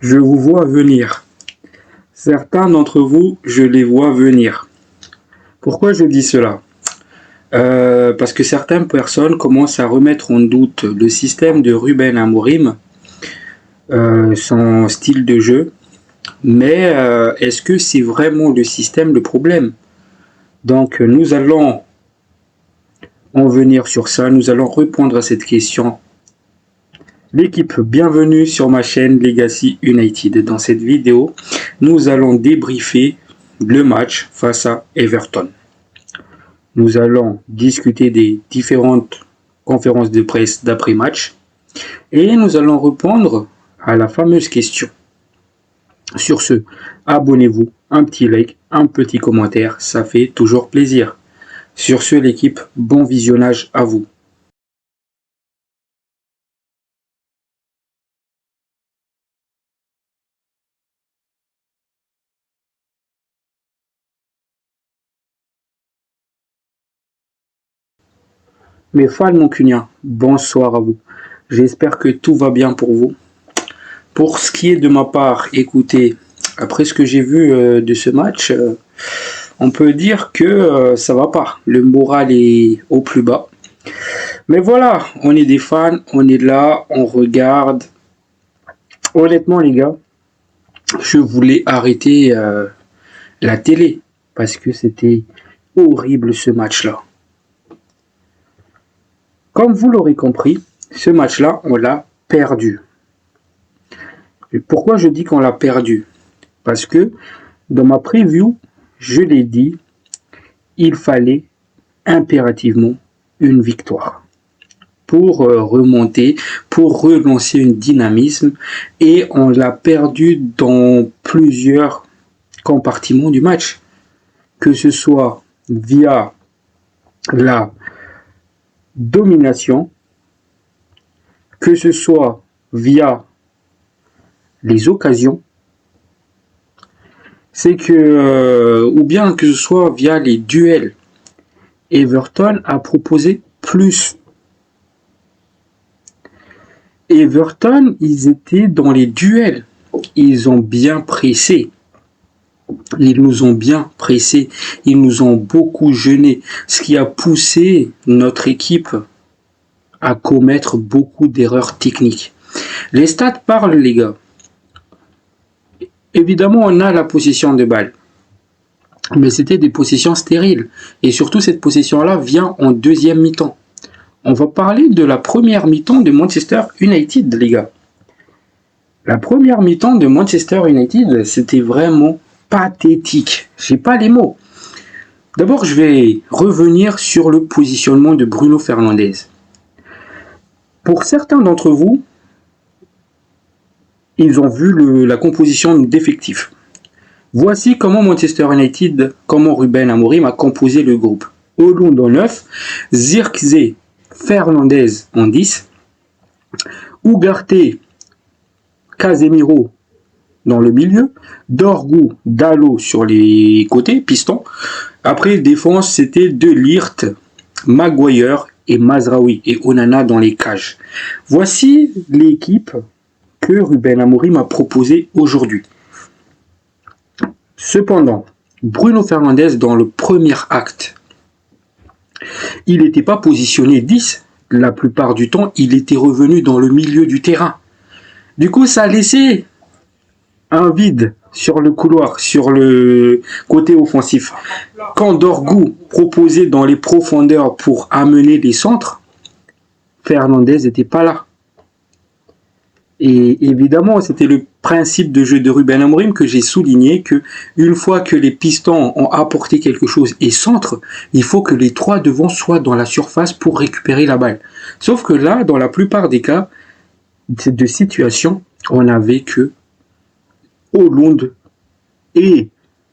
Je vous vois venir. Certains d'entre vous, je les vois venir. Pourquoi je dis cela? Parce que certaines personnes commencent à remettre en doute le système de Ruben Amorim, son style de jeu. Mais est-ce que c'est vraiment le système le problème? Donc nous allons en venir sur ça, nous allons répondre à cette question. L'équipe, bienvenue sur ma chaîne Legacy United. Dans cette vidéo, nous allons débriefer le match face à Everton. Nous allons discuter des différentes conférences de presse d'après-match et nous allons répondre à la fameuse question. Sur ce, abonnez-vous, un petit like, un petit commentaire, ça fait toujours plaisir. Sur ce, l'équipe, bon visionnage à vous. Mes fans mancuniens, bonsoir à vous. J'espère que tout va bien pour vous. Pour ce qui est de ma part, écoutez, après ce que j'ai vu de ce match, on peut dire que ça va pas. Le moral est au plus bas. Mais voilà, on est des fans, on est là, on regarde. Honnêtement les gars, je voulais arrêter la télé parce que c'était horrible ce match-là. Comme vous l'aurez compris, ce match-là, on l'a perdu. Et pourquoi je dis qu'on l'a perdu? Parce que dans ma preview, je l'ai dit, il fallait impérativement une victoire pour remonter, pour relancer un dynamisme, et on l'a perdu dans plusieurs compartiments du match, que ce soit via la domination, que ce soit via les occasions, c'est que, ou bien que ce soit via les duels, Everton a proposé plus. Everton, ils étaient dans les duels, ils ont bien pressé. Ils nous ont bien pressés, ils nous ont beaucoup gênés, ce qui a poussé notre équipe à commettre beaucoup d'erreurs techniques. Les stats parlent, les gars. Évidemment, on a la possession de balle, mais c'était des possessions stériles. Et surtout, cette possession-là vient en deuxième mi-temps. On va parler de la première mi-temps de Manchester United, les gars. La première mi-temps de Manchester United, c'était vraiment pathétique. J'ai pas les mots. D'abord, je vais revenir sur le positionnement de Bruno Fernandes. Pour certains d'entre vous, ils ont vu la composition d'effectifs. Voici comment Manchester United, comment Ruben Amorim a composé le groupe. Højlund en 9, Zirkzee, Fernandes en 10, Ugarte, Casemiro dans le milieu, Dorgu, Dalot sur les côtés, piston. Après, défense, c'était De Ligt, Maguire et Mazraoui et Onana dans les cages. Voici l'équipe que Ruben Amorim a proposée aujourd'hui. Cependant, Bruno Fernandes, dans le premier acte, il n'était pas positionné 10. La plupart du temps, il était revenu dans le milieu du terrain. Du coup, ça a laissé un vide sur le couloir, sur le côté offensif. Quand Dorgu proposait dans les profondeurs pour amener les centres, Fernandes n'était pas là. Et évidemment, c'était le principe de jeu de Ruben Amorim que j'ai souligné, que une fois que les pistons ont apporté quelque chose et centre, il faut que les trois devant soient dans la surface pour récupérer la balle. Sauf que là, dans la plupart des cas de situation, on n'avait que Højlund et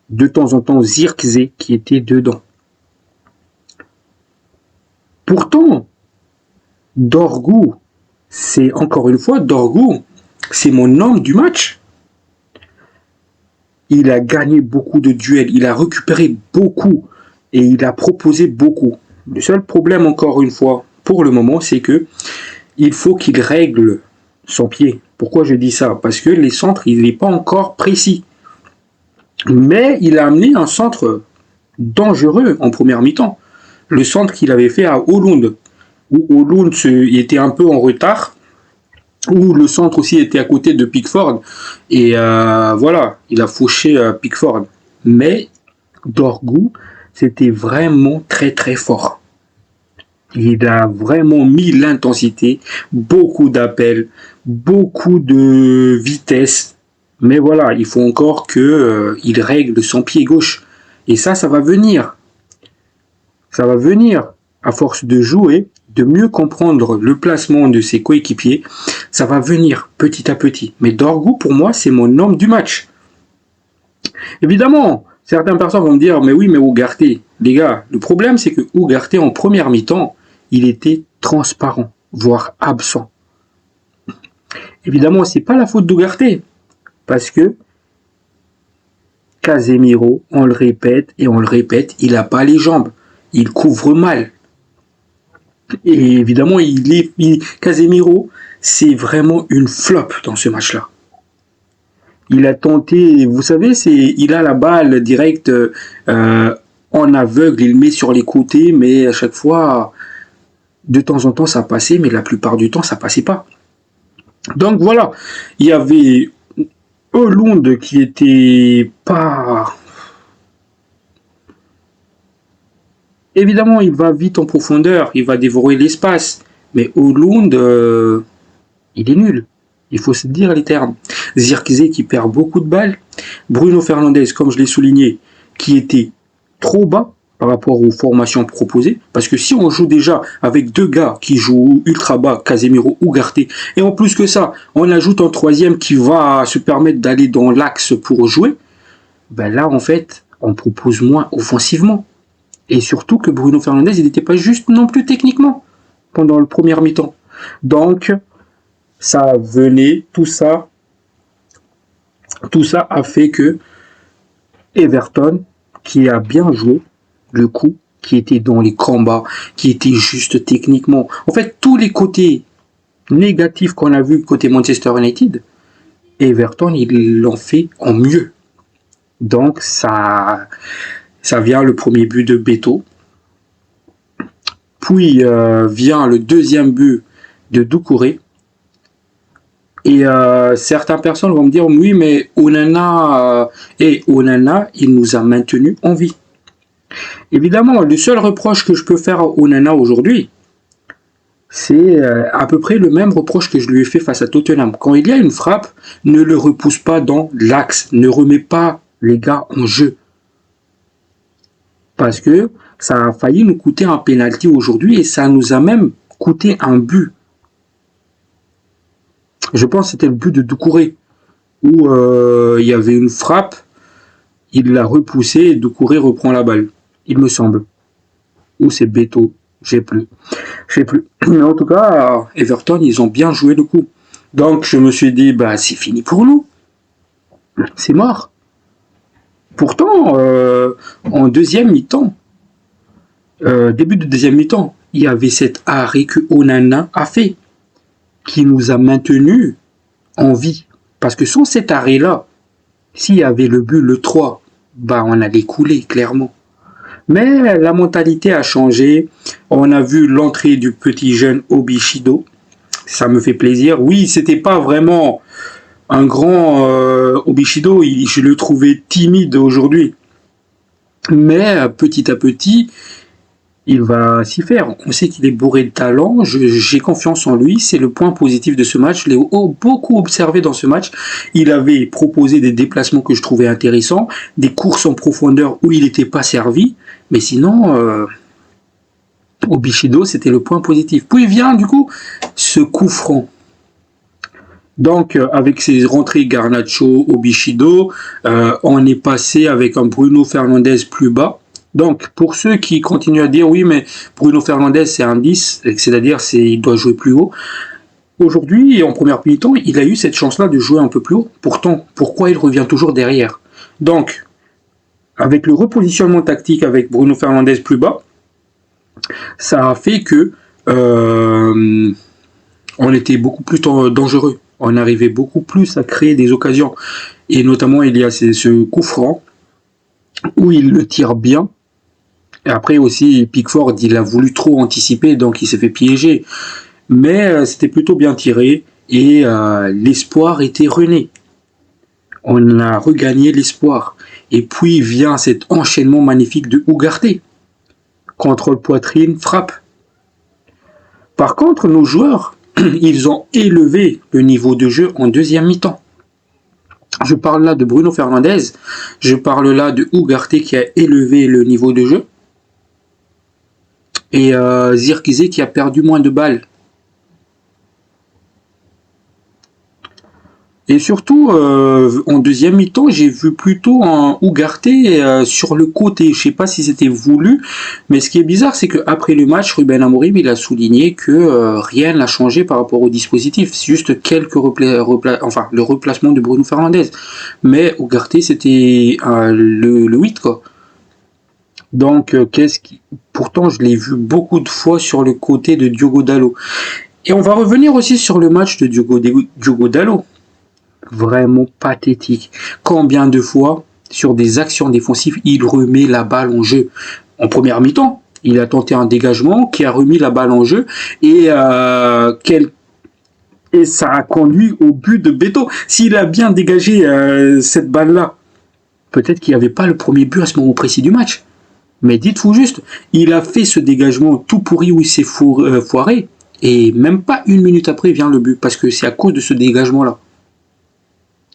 de temps en temps Zirkzee qui étaient dedans. Pourtant, Dorgu, c'est encore une fois, Dorgu, c'est mon homme du match. Il a gagné beaucoup de duels, il a récupéré beaucoup et il a proposé beaucoup. Le seul problème, encore une fois, pour le moment, c'est que il faut qu'il règle son pied. Pourquoi je dis ça? Parce que les centres, il n'est pas encore précis. Mais il a amené un centre dangereux en première mi-temps. Le centre qu'il avait fait à Hollande, où Hollande était un peu en retard, où le centre aussi était à côté de Pickford. Et voilà, il a fauché Pickford. Mais Dorgu, c'était vraiment très très fort. Il a vraiment mis l'intensité, beaucoup d'appels, beaucoup de vitesse. Mais voilà, il faut encore qu'il règle son pied gauche. Et ça va venir. Ça va venir à force de jouer, de mieux comprendre le placement de ses coéquipiers. Ça va venir petit à petit. Mais Dorgu, pour moi, c'est mon homme du match. Évidemment, certaines personnes vont me dire, mais oui, mais Ugarte. Les gars, le problème, c'est que Ugarte, en première mi-temps, il était transparent, voire absent. Évidemment, c'est pas la faute d'Ugarte. Parce que Casemiro, on le répète et on le répète, il n'a pas les jambes. Il couvre mal. Et évidemment, Casemiro, c'est vraiment une flop dans ce match-là. Il a tenté, vous savez, il a la balle directe en aveugle, il met sur les côtés, mais à chaque fois, de temps en temps, ça passait, mais la plupart du temps, ça passait pas. Donc voilà, il y avait Hollande qui était pas... Évidemment, il va vite en profondeur, il va dévorer l'espace, mais Hollande, il est nul. Il faut se dire les termes. Zirkzee qui perd beaucoup de balles. Bruno Fernandes, comme je l'ai souligné, qui était trop bas par rapport aux formations proposées. Parce que si on joue déjà avec deux gars qui jouent ultra bas, Casemiro ou Ugarte, et en plus que ça, on ajoute un troisième qui va se permettre d'aller dans l'axe pour jouer, ben là, en fait, on propose moins offensivement. Et surtout que Bruno Fernandes, il n'était pas juste non plus techniquement pendant le premier mi-temps. Donc, ça venait, tout ça a fait que Everton, qui a bien joué le coup, qui était dans les combats, qui était juste techniquement. En fait, tous les côtés négatifs qu'on a vus côté Manchester United, Everton, ils l'ont fait en mieux. Donc, ça vient le premier but de Beto. Puis vient le deuxième but de Doucouré. Et certaines personnes vont me dire, oui, mais Onana, il nous a maintenus en vie. Évidemment, le seul reproche que je peux faire à Onana aujourd'hui, c'est à peu près le même reproche que je lui ai fait face à Tottenham. Quand il y a une frappe, ne le repousse pas dans l'axe, ne remets pas les gars en jeu. Parce que ça a failli nous coûter un penalty aujourd'hui et ça nous a même coûté un but. Je pense que c'était le but de Doucouré, où il y avait une frappe, il l'a repoussé et Doucouré reprend la balle, il me semble. Ou c'est Beto, je sais plus. Mais en tout cas, Everton, ils ont bien joué le coup. Donc je me suis dit, bah c'est fini pour nous. C'est mort. Pourtant, en deuxième mi-temps, début de deuxième mi-temps, il y avait cet arrêt que Onana a fait, qui nous a maintenus en vie. Parce que sans cet arrêt-là, s'il y avait le but, le 3, bah on allait couler, clairement. Mais la mentalité a changé. On a vu l'entrée du petit jeune Obishido. Ça me fait plaisir. Oui, c'était pas vraiment un grand Obishido. Je le trouvais timide aujourd'hui. Mais petit à petit, il va s'y faire. On sait qu'il est bourré de talent. J'ai confiance en lui. C'est le point positif de ce match. Je l'ai beaucoup observé dans ce match. Il avait proposé des déplacements que je trouvais intéressants, des courses en profondeur où il n'était pas servi. Mais sinon, Obishido, c'était le point positif. Puis vient du coup ce coup franc. Donc, avec ses rentrées Garnacho, Obishido, on est passé avec un Bruno Fernandes plus bas. Donc, pour ceux qui continuent à dire, oui, mais Bruno Fernandes, c'est un 10, c'est-à-dire il doit jouer plus haut. Aujourd'hui, en première mi-temps, il a eu cette chance-là de jouer un peu plus haut. Pourtant, pourquoi il revient toujours derrière? Donc, avec le repositionnement tactique avec Bruno Fernandes plus bas, ça a fait que on était beaucoup plus dangereux. On arrivait beaucoup plus à créer des occasions. Et notamment, il y a ce coup franc où il le tire bien. Et après aussi, Pickford, il a voulu trop anticiper, donc il s'est fait piéger. Mais c'était plutôt bien tiré et l'espoir était rené. On a regagné l'espoir. Et puis vient cet enchaînement magnifique de Ugarte. Contrôle poitrine, frappe. Par contre, nos joueurs, ils ont élevé le niveau de jeu en deuxième mi-temps. Je parle là de Bruno Fernandes, je parle là de Ugarte qui a élevé le niveau de jeu, et Zirkzee qui a perdu moins de balles. Et surtout, en deuxième mi-temps, j'ai vu plutôt un Ugarte sur le côté. Je sais pas si c'était voulu, mais ce qui est bizarre, c'est qu'après le match, Ruben Amorim, il a souligné que rien n'a changé par rapport au dispositif. C'est juste quelques le replacement de Bruno Fernandes. Mais Ugarte, c'était le 8, quoi. Donc, pourtant, je l'ai vu beaucoup de fois sur le côté de Diogo Dalot. Et on va revenir aussi sur le match de Diogo Dalot. Vraiment pathétique. Combien de fois, sur des actions défensives, il remet la balle en jeu. En première mi-temps, il a tenté un dégagement qui a remis la balle en jeu et ça a conduit au but de Beto. S'il a bien dégagé cette balle-là, peut-être qu'il n'y avait pas le premier but à ce moment précis du match. Mais dites-vous juste, il a fait ce dégagement tout pourri où il s'est foiré et même pas une minute après vient le but parce que c'est à cause de ce dégagement-là.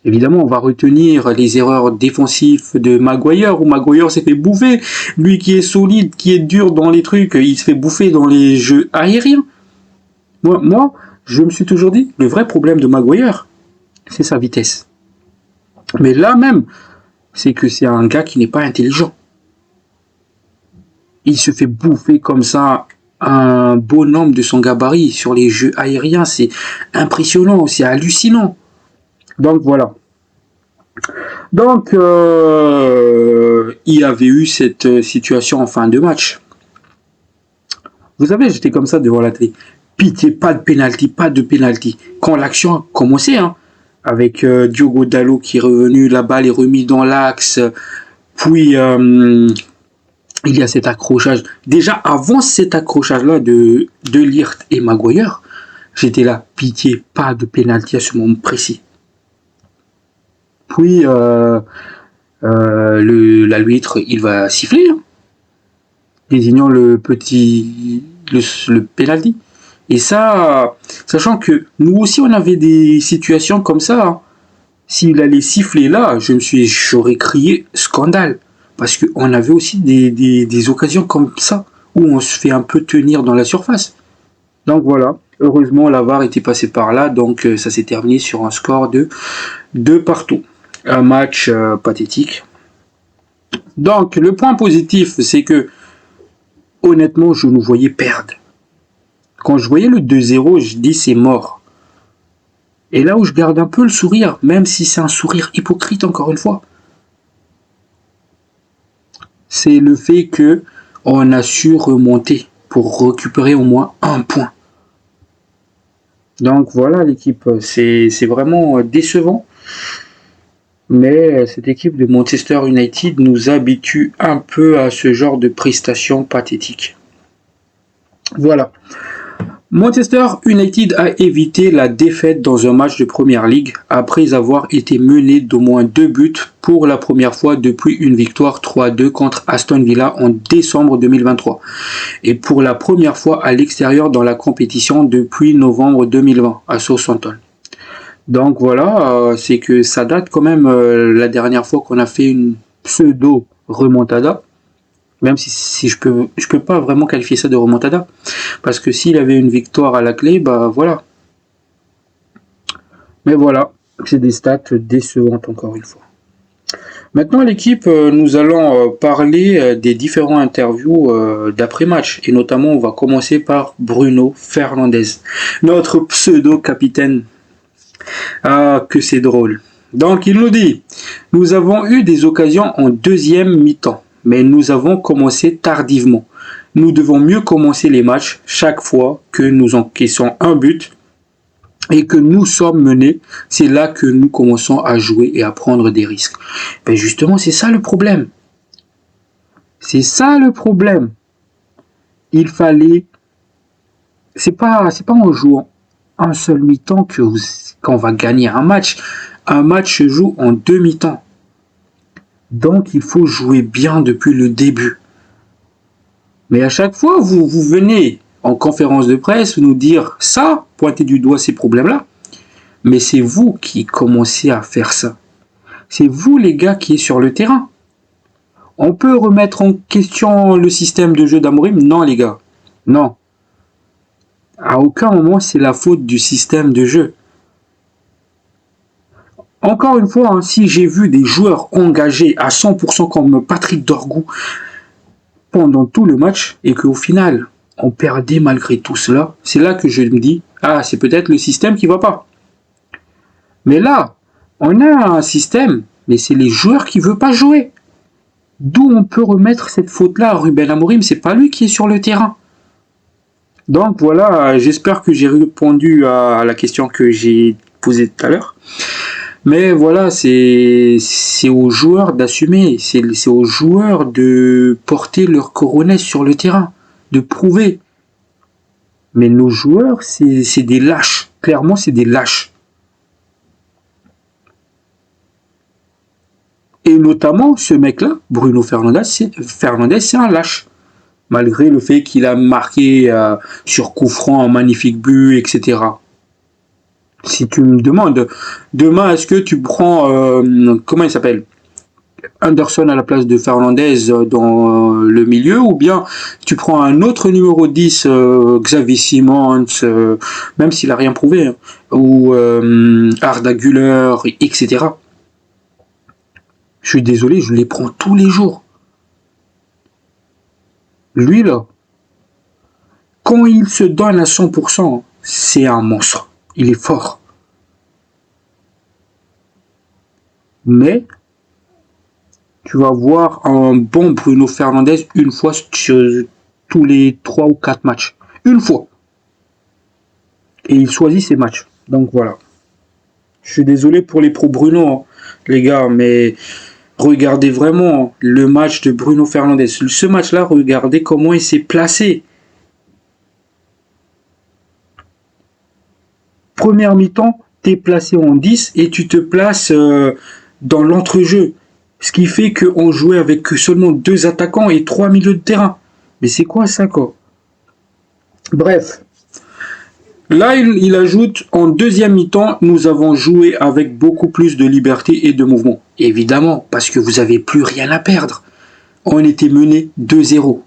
Évidemment, on va retenir les erreurs défensives de Maguire, où Maguire s'est fait bouffer. Lui qui est solide, qui est dur dans les trucs, il se fait bouffer dans les jeux aériens. Moi, je me suis toujours dit, le vrai problème de Maguire, c'est sa vitesse. Mais là même, c'est que c'est un gars qui n'est pas intelligent. Il se fait bouffer comme ça un bonhomme de son gabarit sur les jeux aériens. C'est impressionnant, c'est hallucinant. Donc voilà. Donc il y avait eu cette situation en fin de match. Vous savez, j'étais comme ça devant la télé. Pitié, pas de penalty. Quand l'action a commencé, avec Diogo Dalot qui est revenu, la balle est remise dans l'axe, puis il y a cet accrochage. Déjà avant cet accrochage-là de Ligt et Maguire, j'étais là, pitié, pas de penalty à ce moment précis. Puis l'arbitre, il va siffler, désignant le penalty. Et ça, sachant que nous aussi on avait des situations comme ça, s'il allait siffler là, j'aurais crié scandale. Parce qu'on avait aussi des occasions comme ça, où on se fait un peu tenir dans la surface. Donc voilà, heureusement la VAR était passée par là, donc ça s'est terminé sur un score de 2-2. Un match pathétique. Donc le point positif, c'est que honnêtement, je nous voyais perdre. Quand je voyais le 2-0, je dis c'est mort. Et là où je garde un peu le sourire, même si c'est un sourire hypocrite encore une fois, c'est le fait que on a su remonter pour récupérer au moins un point. Donc voilà l'équipe, c'est vraiment décevant. Mais cette équipe de Manchester United nous habitue un peu à ce genre de prestations pathétiques. Voilà. Manchester United a évité la défaite dans un match de Premier League après avoir été mené d'au moins 2 buts pour la première fois depuis une victoire 3-2 contre Aston Villa en décembre 2023 et pour la première fois à l'extérieur dans la compétition depuis novembre 2020 à Southampton. Donc voilà, c'est que ça date quand même la dernière fois qu'on a fait une pseudo remontada, même si je peux pas vraiment qualifier ça de remontada, parce que s'il avait une victoire à la clé, bah voilà. Mais voilà, c'est des stats décevantes encore une fois. Maintenant l'équipe, nous allons parler des différents interviews d'après-match, et notamment on va commencer par Bruno Fernandes, notre pseudo-capitaine. Ah, que c'est drôle. Donc, il nous dit, nous avons eu des occasions en deuxième mi-temps, mais nous avons commencé tardivement. Nous devons mieux commencer les matchs chaque fois que nous encaissons un but. et que nous sommes menés, c'est là que nous commençons à jouer et à prendre des risques. Ben justement, c'est ça le problème. C'est ça le problème. Il fallait... C'est pas en jouant un seul mi-temps qu'on va gagner un match. Un match se joue en 2 mi-temps. Donc, il faut jouer bien depuis le début. Mais à chaque fois, vous venez en conférence de presse nous dire ça, pointer du doigt ces problèmes-là. Mais c'est vous qui commencez à faire ça. C'est vous les gars qui êtes sur le terrain. On peut remettre en question le système de jeu d'Amorim? Non les gars, non. À aucun moment c'est la faute du système de jeu. Encore une fois, hein, si j'ai vu des joueurs engagés à 100% comme Patrick Dorgu pendant tout le match et qu'au final on perdait malgré tout cela, c'est là que je me dis, ah c'est peut-être le système qui va pas. Mais là, on a un système, mais c'est les joueurs qui ne veulent pas jouer. D'où on peut remettre cette faute-là à Ruben Amorim, c'est pas lui qui est sur le terrain. Donc voilà, j'espère que j'ai répondu à la question que j'ai posée tout à l'heure. Mais voilà, c'est aux joueurs d'assumer, c'est aux joueurs de porter leur coronets sur le terrain, de prouver. Mais nos joueurs, c'est des lâches. Clairement, c'est des lâches. Et notamment, ce mec-là, Bruno Fernandes, c'est un lâche. Malgré le fait qu'il a marqué sur coup franc un magnifique but, etc. Si tu me demandes, demain, est-ce que tu prends, comment il s'appelle, Anderson à la place de Fernandes dans le milieu, ou bien tu prends un autre numéro 10, Xavi Simons, même s'il n'a rien prouvé, hein, ou Arda Güler, etc. Je suis désolé, je les prends tous les jours. Lui, là, quand il se donne à 100%, c'est un monstre. Il est fort. Mais, tu vas voir un bon Bruno Fernandes une fois sur tous les 3 ou 4 matchs. Une fois. Et il choisit ses matchs. Donc voilà. Je suis désolé pour les pro Bruno, hein, les gars, mais... Regardez vraiment le match de Bruno Fernandes. Ce match-là, regardez comment il s'est placé. Première mi-temps, tu es placé en 10 et tu te places dans l'entrejeu. Ce qui fait qu'on jouait avec seulement 2 attaquants et 3 milieux de terrain. Mais c'est quoi ça, quoi? Bref. Là, il ajoute, en deuxième mi-temps, nous avons joué avec beaucoup plus de liberté et de mouvement. Évidemment, parce que vous n'avez plus rien à perdre. On était mené 2-0.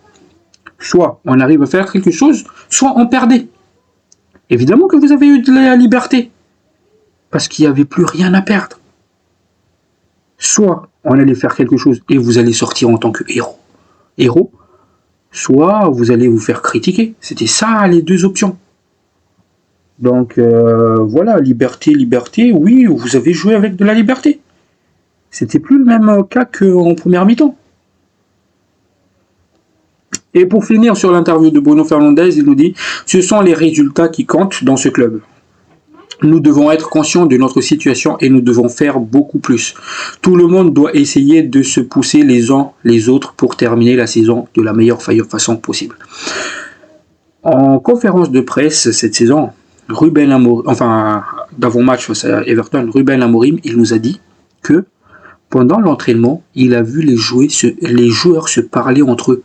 Soit on arrive à faire quelque chose, soit on perdait. Évidemment que vous avez eu de la liberté. Parce qu'il n'y avait plus rien à perdre. Soit on allait faire quelque chose et vous allez sortir en tant que héros. Soit vous allez vous faire critiquer. C'était ça les 2 options. Donc voilà, liberté, oui, vous avez joué avec de la liberté. C'était plus le même cas qu'en première mi-temps. Et pour finir sur l'interview de Bruno Fernandes, il nous dit « Ce sont les résultats qui comptent dans ce club. Nous devons être conscients de notre situation et nous devons faire beaucoup plus. Tout le monde doit essayer de se pousser les uns les autres pour terminer la saison de la meilleure façon possible. » En conférence de presse cette saison, Ruben Amorim, enfin d'avant-match face à Everton, Ruben Amorim, il nous a dit que pendant l'entraînement, il a vu les joueurs se parler entre eux.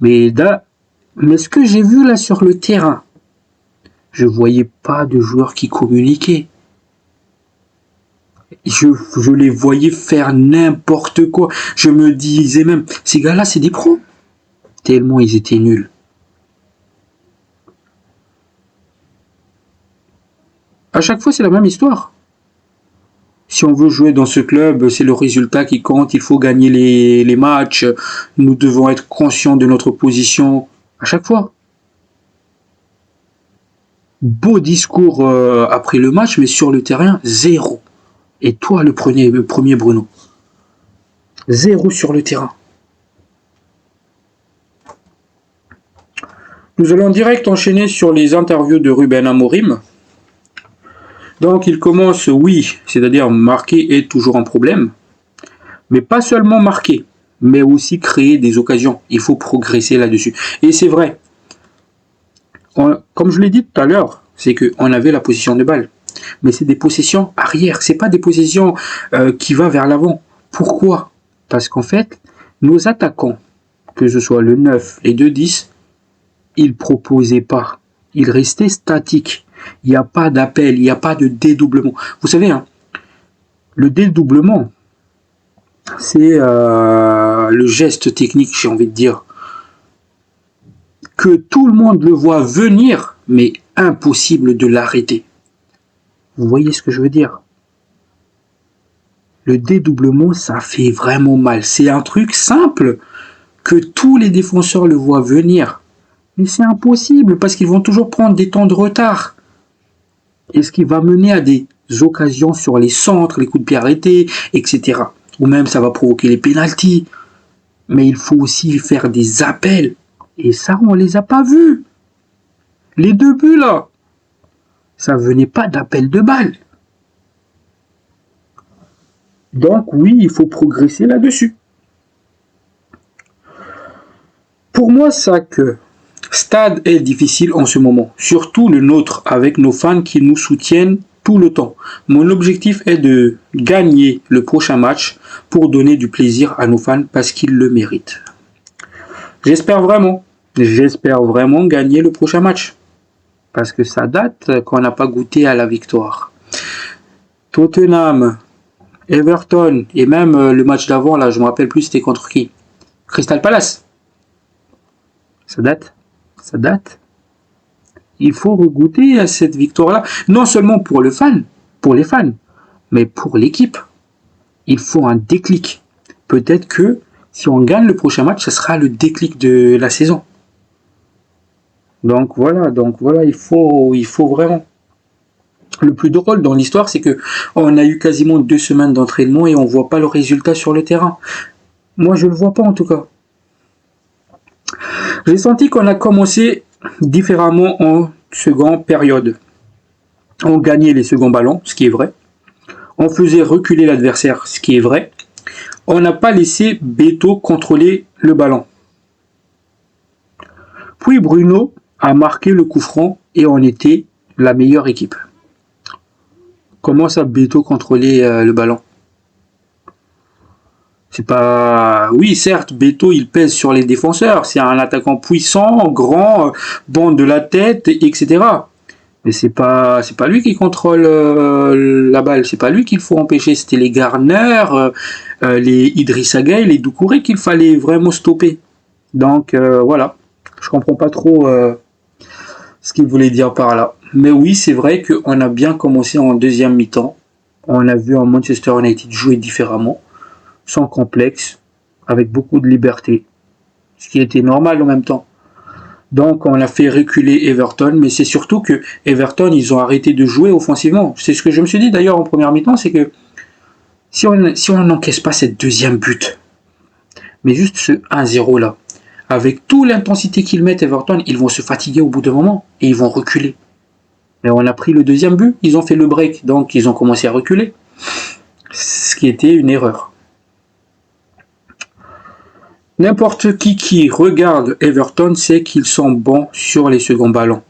Mais ce que j'ai vu là sur le terrain, je voyais pas de joueurs qui communiquaient. Je les voyais faire n'importe quoi. Je me disais même, ces gars-là, c'est des pros. Tellement ils étaient nuls. À chaque fois, c'est la même histoire. Si on veut jouer dans ce club, c'est le résultat qui compte. Il faut gagner les matchs. Nous devons être conscients de notre position. À chaque fois. Beau discours après le match, mais sur le terrain, 0. Et toi, le premier Bruno. 0 sur le terrain. Nous allons direct enchaîner sur les interviews de Ruben Amorim. Donc il commence, oui, c'est-à-dire marquer est toujours un problème, mais pas seulement marquer, mais aussi créer des occasions. Il faut progresser là-dessus. Et c'est vrai, comme je l'ai dit tout à l'heure, c'est qu'on avait la possession de balle, mais c'est des possessions arrière, c'est pas des possessions qui vont vers l'avant. Pourquoi? Parce qu'en fait, nos attaquants, que ce soit le 9 et 2-10, ils proposaient pas. Ils restaient statiques. Il n'y a pas d'appel, il n'y a pas de dédoublement. Vous savez, hein, le dédoublement, c'est le geste technique, j'ai envie de dire, que tout le monde le voit venir, mais impossible de l'arrêter. Vous voyez ce que je veux dire? Le dédoublement, ça fait vraiment mal. C'est un truc simple que tous les défenseurs le voient venir. Mais c'est impossible parce qu'ils vont toujours prendre des temps de retard. Et ce qui va mener à des occasions sur les centres, les coups de pied arrêtés, etc. Ou même ça va provoquer les pénaltys. Mais il faut aussi faire des appels. Et ça, on les a pas vus. Les 2 buts là, ça venait pas d'appel de balle. Donc oui, il faut progresser là-dessus. Pour moi, chaque stade est difficile en ce moment, surtout le nôtre avec nos fans qui nous soutiennent tout le temps. Mon objectif est de gagner le prochain match pour donner du plaisir à nos fans parce qu'ils le méritent. J'espère vraiment gagner le prochain match parce que ça date qu'on n'a pas goûté à la victoire. Tottenham, Everton et même le match d'avant, là, je me rappelle plus c'était contre qui. Crystal Palace. Ça date. Il faut regoûter à cette victoire-là, non seulement pour les fans, mais pour l'équipe. Il faut un déclic. Peut-être que si on gagne le prochain match, ce sera le déclic de la saison. Donc voilà, il faut vraiment. Le plus drôle dans l'histoire, c'est que on a eu quasiment 2 semaines d'entraînement et on voit pas le résultat sur le terrain. Moi, je le vois pas en tout cas. J'ai senti qu'on a commencé différemment en seconde période. On gagnait les seconds ballons, ce qui est vrai. On faisait reculer l'adversaire, ce qui est vrai. On n'a pas laissé Beto contrôler le ballon. Puis Bruno a marqué le coup franc et on était la meilleure équipe. Comment ça, Beto contrôler le ballon? C'est pas... Oui, certes, Beto, il pèse sur les défenseurs. C'est un attaquant puissant, grand, bon de la tête, etc. Mais c'est pas lui qui contrôle la balle. C'est pas lui qu'il faut empêcher. C'était les Garner, les Idrissa Gueye, les Doucouré qu'il fallait vraiment stopper. Donc, voilà. Je comprends pas trop ce qu'il voulait dire par là. Mais oui, c'est vrai qu'on a bien commencé en deuxième mi-temps. On a vu un Manchester United jouer différemment, sans complexe, avec beaucoup de liberté, ce qui était normal en même temps. Donc on a fait reculer Everton, mais c'est surtout que Everton, ils ont arrêté de jouer offensivement. C'est ce que je me suis dit d'ailleurs en première mi-temps, c'est que si on n'encaisse pas cette deuxième but, mais juste ce 1-0 là, avec toute l'intensité qu'ils mettent Everton, ils vont se fatiguer au bout d'un moment et ils vont reculer. Mais on a pris le deuxième but, ils ont fait le break, donc ils ont commencé à reculer, ce qui était une erreur. N'importe qui regarde Everton sait qu'ils sont bons sur les seconds ballons.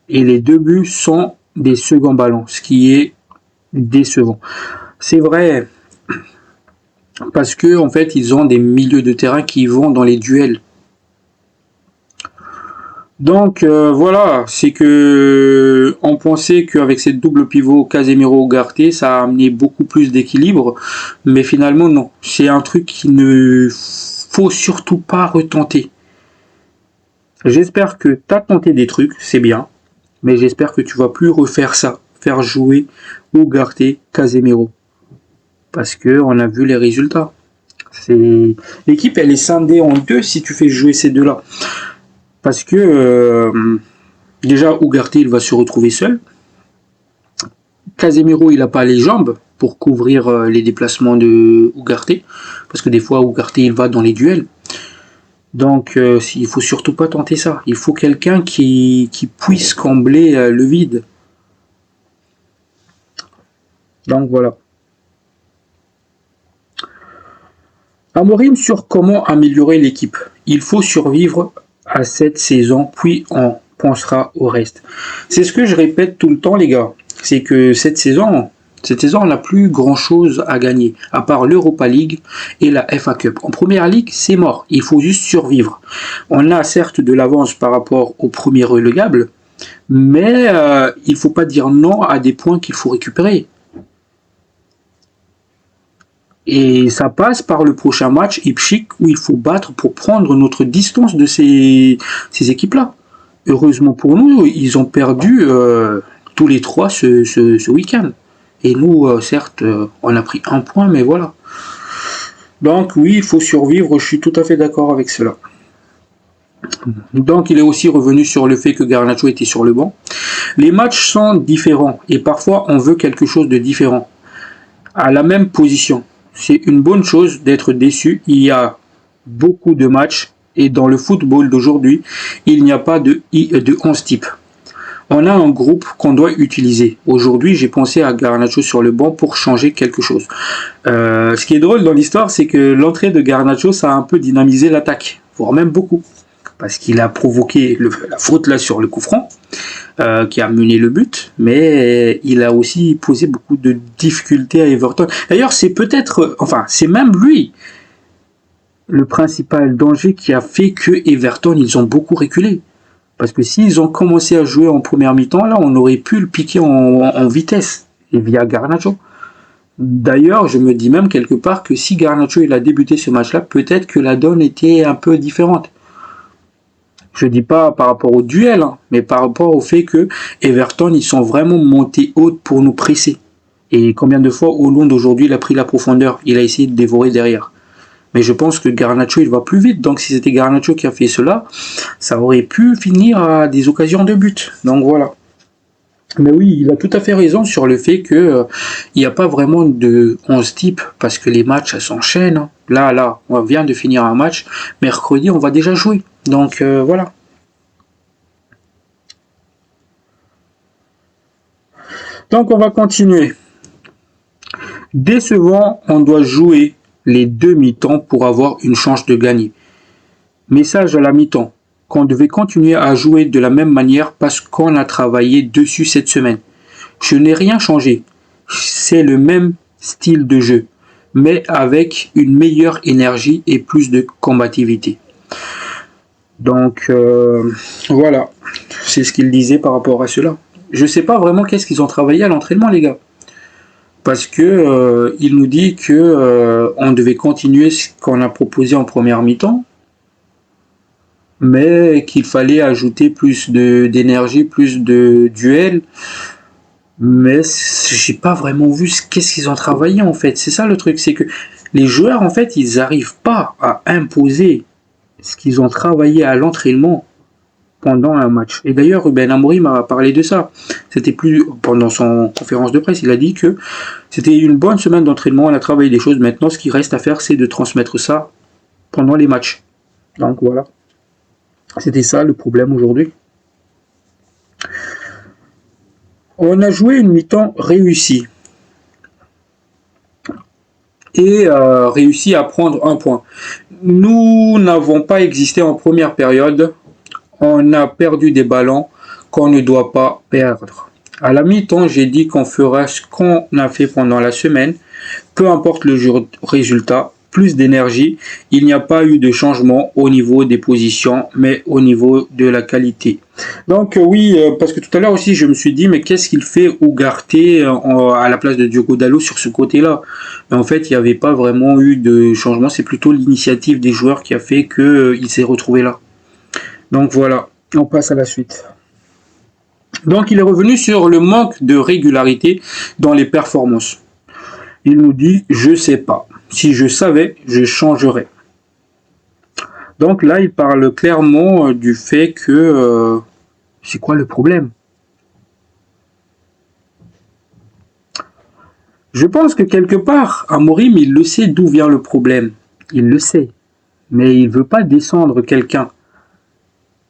Et les 2 buts sont des seconds ballons, ce qui est décevant. C'est vrai, parce que en fait, ils ont des milieux de terrain qui vont dans les duels. Donc voilà, c'est que on pensait qu'avec cette double pivot Casemiro-Ugarte, ça a amené beaucoup plus d'équilibre, mais finalement non. C'est un truc qu'il ne faut surtout pas retenter. J'espère que tu as tenté des trucs, c'est bien, mais j'espère que tu vas plus refaire ça, faire jouer Ugarte, Casemiro, parce que on a vu les résultats. L'équipe elle est scindée en deux si tu fais jouer ces deux-là. Parce que déjà Ugarte il va se retrouver seul. Casemiro il n'a pas les jambes pour couvrir les déplacements de Ugarte, parce que des fois Ugarte il va dans les duels. Donc il faut surtout pas tenter ça. Il faut quelqu'un qui puisse combler le vide. Donc voilà. Amorim sur comment améliorer l'équipe. Il faut survivre à cette saison, puis on pensera au reste. C'est ce que je répète tout le temps, les gars. C'est que cette saison, on n'a plus grand-chose à gagner, à part l'Europa League et la FA Cup. En première ligue, c'est mort. Il faut juste survivre. On a certes de l'avance par rapport au premier relégable, mais il ne faut pas dire non à des points qu'il faut récupérer. Et ça passe par le prochain match Ipswich où il faut battre pour prendre notre distance de ces équipes-là. Heureusement pour nous, ils ont perdu tous les trois ce week-end. Et nous, certes, on a pris un point, mais voilà. Donc oui, il faut survivre, je suis tout à fait d'accord avec cela. Donc il est aussi revenu sur le fait que Garnacho était sur le banc. Les matchs sont différents et parfois on veut quelque chose de différent. À la même position. C'est une bonne chose d'être déçu. Il y a beaucoup de matchs et dans le football d'aujourd'hui, il n'y a pas de 11 types. On a un groupe qu'on doit utiliser. Aujourd'hui, j'ai pensé à Garnacho sur le banc pour changer quelque chose. Ce qui est drôle dans l'histoire, c'est que l'entrée de Garnacho, ça a un peu dynamisé l'attaque, voire même beaucoup. Parce qu'il a provoqué la faute là sur le coup franc, qui a mené le but, mais il a aussi posé beaucoup de difficultés à Everton. D'ailleurs, c'est peut-être, enfin, c'est même lui le principal danger qui a fait que Everton, ils ont beaucoup reculé. Parce que s'ils ont commencé à jouer en première mi-temps, là, on aurait pu le piquer en vitesse, et via Garnacho. D'ailleurs, je me dis même quelque part que si Garnacho il a débuté ce match-là, peut-être que la donne était un peu différente. Je dis pas par rapport au duel, hein, mais par rapport au fait que Everton, ils sont vraiment montés haut pour nous presser. Et combien de fois Hollande aujourd'hui, il a pris la profondeur, il a essayé de dévorer derrière. Mais je pense que Garnacho, il va plus vite. Donc si c'était Garnacho qui a fait cela, ça aurait pu finir à des occasions de but. Donc voilà. Mais oui, il a tout à fait raison sur le fait que il n'y a pas vraiment de 11 types parce que les matchs s'enchaînent. Hein. Là, on vient de finir un match. Mercredi, on va déjà jouer. Donc voilà. Donc on va continuer. Décevant, on doit jouer les deux mi-temps pour avoir une chance de gagner. Message à la mi-temps, qu'on devait continuer à jouer de la même manière parce qu'on a travaillé dessus cette semaine. Je n'ai rien changé. C'est le même style de jeu, mais avec une meilleure énergie et plus de combativité. Donc voilà, c'est ce qu'il disait par rapport à cela. Je sais pas vraiment qu'est-ce qu'ils ont travaillé à l'entraînement, les gars. Parce que il nous dit que on devait continuer ce qu'on a proposé en première mi-temps, mais qu'il fallait ajouter plus d'énergie, plus de duels. Mais j'ai pas vraiment vu qu'est-ce qu'ils ont travaillé en fait. C'est ça le truc, c'est que les joueurs en fait, ils n'arrivent pas à imposer ce qu'ils ont travaillé à l'entraînement pendant un match. Et d'ailleurs, Ruben Amorim m'a parlé de ça. C'était plus pendant son conférence de presse, il a dit que c'était une bonne semaine d'entraînement, on a travaillé des choses. Maintenant, ce qui reste à faire, c'est de transmettre ça pendant les matchs. Donc voilà. C'était ça le problème aujourd'hui. On a joué une mi-temps réussie. Et réussi à prendre un point. Nous n'avons pas existé en première période. On a perdu des ballons qu'on ne doit pas perdre. À la mi-temps, j'ai dit qu'on fera ce qu'on a fait pendant la semaine, peu importe le résultat, plus d'énergie. Il n'y a pas eu de changement au niveau des positions, mais au niveau de la qualité. Donc oui, parce que tout à l'heure aussi, je me suis dit, mais qu'est-ce qu'il fait Ugarte à la place de Diogo Dalot sur ce côté-là? Mais en fait, il n'y avait pas vraiment eu de changement. C'est plutôt l'initiative des joueurs qui a fait qu'il s'est retrouvé là. Donc voilà, on passe à la suite. Donc il est revenu sur le manque de régularité dans les performances. Il nous dit, je sais pas. Si je savais, je changerais. Donc là, il parle clairement du fait que c'est quoi le problème? Je pense que quelque part, Amorim, il le sait d'où vient le problème. Il le sait. Mais il ne veut pas descendre quelqu'un.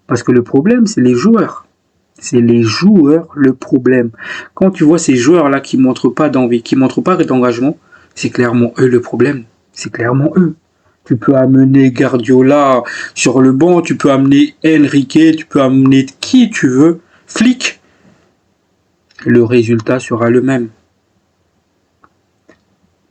Parce que le problème, c'est les joueurs. C'est les joueurs le problème. Quand tu vois ces joueurs-là qui montrent pas d'envie, qui montrent pas d'engagement, c'est clairement eux le problème. C'est clairement eux. Tu peux amener Guardiola sur le banc, tu peux amener Enrique, tu peux amener qui tu veux, Flick. Le résultat sera le même.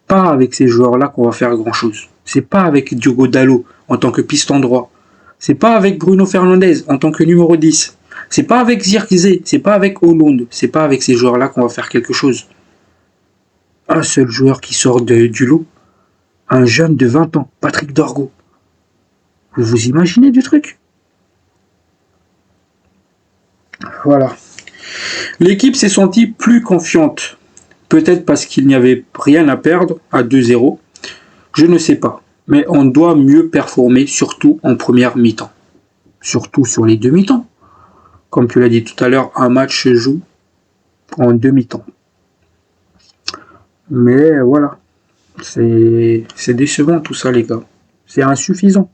Pas avec ces joueurs-là qu'on va faire grand-chose. C'est pas avec Diogo Dalot en tant que piston droit. C'est pas avec Bruno Fernandes en tant que numéro 10. C'est pas avec Zirkzee, c'est pas avec Hollande, c'est pas avec ces joueurs-là qu'on va faire quelque chose. Un seul joueur qui sort du lot, un jeune de 20 ans, Patrick Dorgo. Vous vous imaginez du truc? Voilà. L'équipe s'est sentie plus confiante. Peut-être parce qu'il n'y avait rien à perdre à 2-0. Je ne sais pas. Mais on doit mieux performer, surtout en première mi-temps. Surtout sur les deux mi-temps. Comme tu l'as dit tout à l'heure, un match se joue en demi-temps. Mais voilà. C'est décevant tout ça, les gars. C'est insuffisant.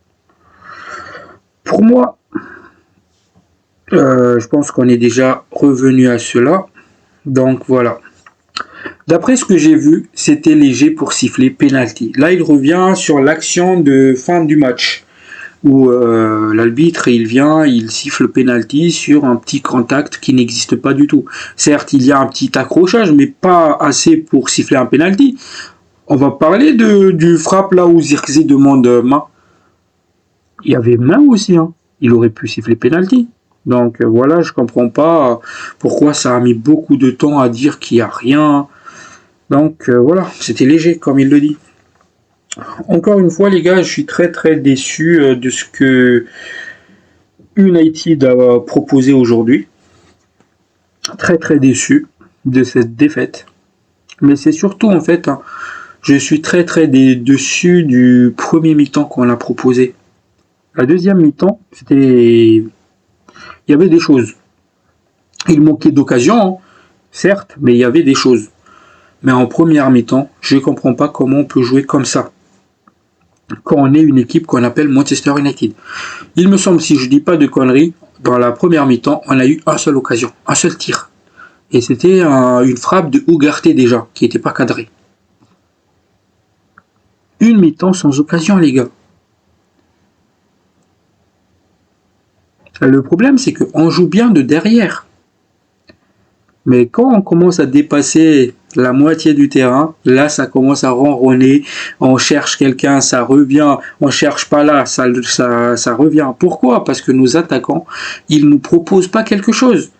Pour moi, je pense qu'on est déjà revenu à cela. Donc voilà. D'après ce que j'ai vu, c'était léger pour siffler penalty. Là, il revient sur l'action de fin du match où l'arbitre il siffle penalty sur un petit contact qui n'existe pas du tout. Certes, il y a un petit accrochage, mais pas assez pour siffler un penalty. On va parler du frappe là où Zirkzee demande main. Il y avait main aussi, hein. Il aurait pu siffler penalty. Donc voilà, je comprends pas pourquoi ça a mis beaucoup de temps à dire qu'il n'y a rien. Donc voilà, c'était léger comme il le dit. Encore une fois les gars, je suis très très déçu de ce que United a proposé aujourd'hui. Très très déçu de cette défaite. Mais c'est surtout en fait, hein, je suis très très déçu du premier mi-temps qu'on a proposé. La deuxième mi-temps, il y avait des choses. Il manquait d'occasion, hein, certes, mais il y avait des choses. Mais en première mi-temps, je ne comprends pas comment on peut jouer comme ça quand on est une équipe qu'on appelle Manchester United. Il me semble, si je ne dis pas de conneries, dans la première mi-temps, on a eu une seule occasion, un seul tir. Et c'était une frappe de Ugarte déjà, qui n'était pas cadrée. Une mi-temps sans occasion, les gars. Le problème, c'est qu'on joue bien de derrière. Mais quand on commence à dépasser la moitié du terrain, là ça commence à ronronner, on cherche quelqu'un, ça revient, on cherche pas là, ça revient. Pourquoi? Parce que nos attaquants, ils nous proposent pas quelque chose.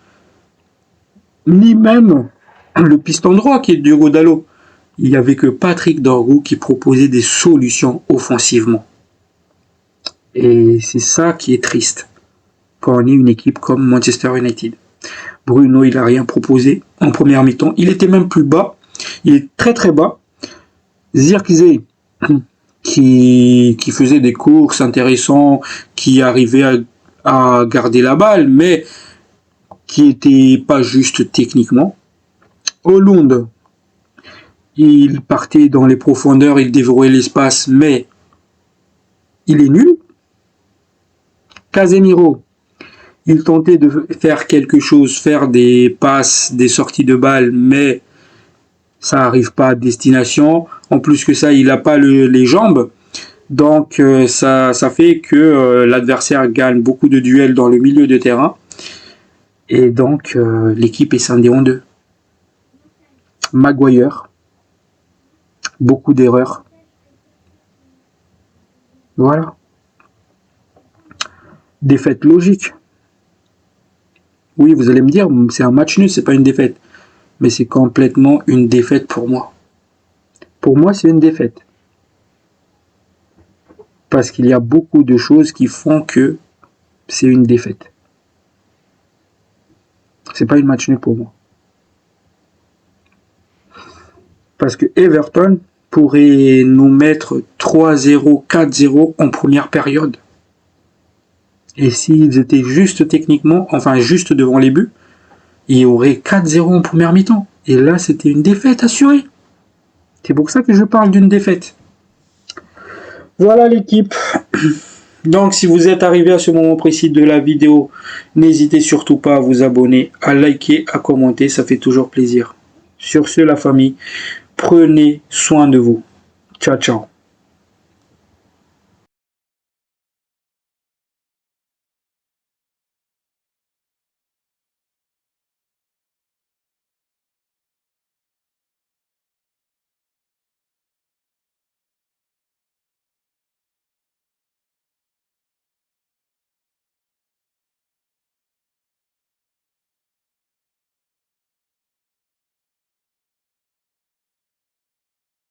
Ni même le piston droit qui est Diogo Dalot. Il n'y avait que Patrick Dorgo qui proposait des solutions offensivement. Et c'est ça qui est triste quand on est une équipe comme Manchester United. Bruno, il n'a rien proposé en première mi-temps. Il était même plus bas. Il est très très bas. Zirkzee, qui faisait des courses intéressantes, qui arrivait à garder la balle, mais qui n'était pas juste techniquement. Hollande, il partait dans les profondeurs, il dévorait l'espace, mais il est nul. Casemiro, il tentait de faire quelque chose, faire des passes, des sorties de balles, mais ça n'arrive pas à destination. En plus que ça, il n'a pas les jambes. Donc ça fait que l'adversaire gagne beaucoup de duels dans le milieu de terrain. Et donc l'équipe est scindée en deux. Maguire, beaucoup d'erreurs. Voilà. Défaite logique. Oui, vous allez me dire, c'est un match nul, c'est pas une défaite. Mais c'est complètement une défaite pour moi. Pour moi, c'est une défaite. Parce qu'il y a beaucoup de choses qui font que c'est une défaite. C'est pas une match nul pour moi. Parce que Everton pourrait nous mettre 3-0, 4-0 en première période. Et s'ils étaient juste techniquement, enfin juste devant les buts, il y aurait 4-0 en première mi-temps. Et là, c'était une défaite assurée. C'est pour ça que je parle d'une défaite. Voilà l'équipe. Donc, si vous êtes arrivé à ce moment précis de la vidéo, n'hésitez surtout pas à vous abonner, à liker, à commenter, ça fait toujours plaisir. Sur ce, la famille, prenez soin de vous. Ciao, ciao.